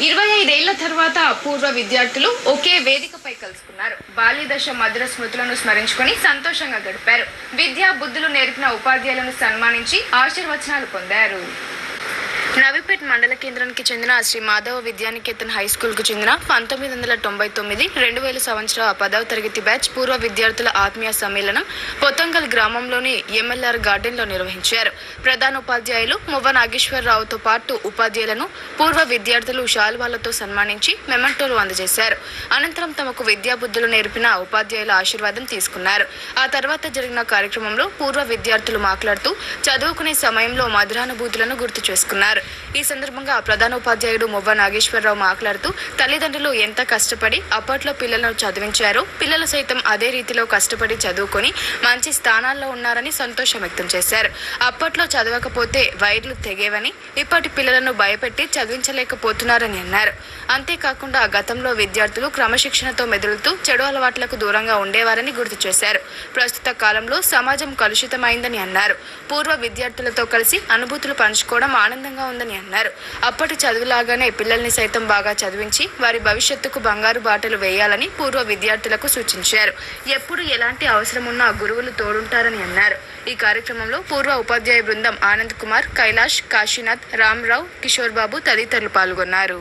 25 ఏళ్ల తర్వాత పూర్వ విద్యార్థులు ఒకే వేదికపై కలుసుకున్నారు. బాల్యదశ మధుర స్మృతులను స్మరించుకొని సంతోషంగా గడిపారు. విద్యా బుద్ధులు నేర్పిన ఉపాధ్యాయులను సన్మానించి ఆశీర్వచనాలు పొందారు. నవీపేట్ మండల కేంద్రానికి చెందిన శ్రీ మాధవ విద్యానికేతన్ హై స్కూల్కు చెందిన 1999-2000 సంవత్సరాల 10వ తరగతి బ్యాచ్ పూర్వ విద్యార్థుల ఆత్మీయ సమ్మేళనం పొత్తంగల్ గ్రామంలోని ఎంఎల్ఆర్ గార్డెన్లో నిర్వహించారు. ప్రధాన ఉపాధ్యాయులు మువ్వ నాగేశ్వరరావుతో పాటు ఉపాధ్యాయులను పూర్వ విద్యార్థులు శాల్వాలతో సన్మానించి మెమెంటోలు అందజేశారు. అనంతరం తమకు విద్యాబుద్ధులు నేర్పిన ఉపాధ్యాయుల ఆశీర్వాదం తీసుకున్నారు. ఆ తర్వాత జరిగిన కార్యక్రమంలో పూర్వ విద్యార్థులు మాట్లాడుతూ చదువుకునే సమయంలో మధురానుభూతులను గుర్తు చేసుకున్నారు. ఈ సందర్భంగా ప్రధాన ఉపాధ్యాయుడు మువ్వ నాగేశ్వరరావు మాట్లాడుతూ తల్లిదండ్రులు ఎంత కష్టపడి అప్పట్లో పిల్లలను చదివించారో పిల్లలు సైతం అదే రీతిలో కష్టపడి చదువుకొని మంచి స్థానాల్లో ఉన్నారని సంతోషం వ్యక్తం చేశారు. అప్పట్లో చదవకపోతే వైర్లు తెగేవని, ఇప్పటి పిల్లలను భయపెట్టి చదివించలేకపోతున్నారని అన్నారు. అంతేకాకుండా గతంలో విద్యార్థులు క్రమశిక్షణతో మెదులుతూ చెడు అలవాట్లకు దూరంగా ఉండేవారని గుర్తు చేశారు. ప్రస్తుత కాలంలో సమాజం కలుషితమైందని అన్నారు. పూర్వ విద్యార్థులతో కలిసి అనుభూతులు పంచుకోవడం ఆనందంగా ఉందని అన్నారు. అప్పటి చదువులాగానే పిల్లల్ని సైతం బాగా చదివించి వారి భవిష్యత్తుకు బంగారు బాటలు వేయాలని పూర్వ విద్యార్థులకు సూచించారు. ఎప్పుడు ఎలాంటి అవసరం ఉన్నా గురువులు తోడుంటారని అన్నారు. ఈ కార్యక్రమంలో పూర్వ ఉపాధ్యాయ బృందం ఆనంద్ కుమార్, కైలాష్, కాశీనాథ్, రామరావు, కిషోర్ బాబు తదితరులు పాల్గొన్నారు.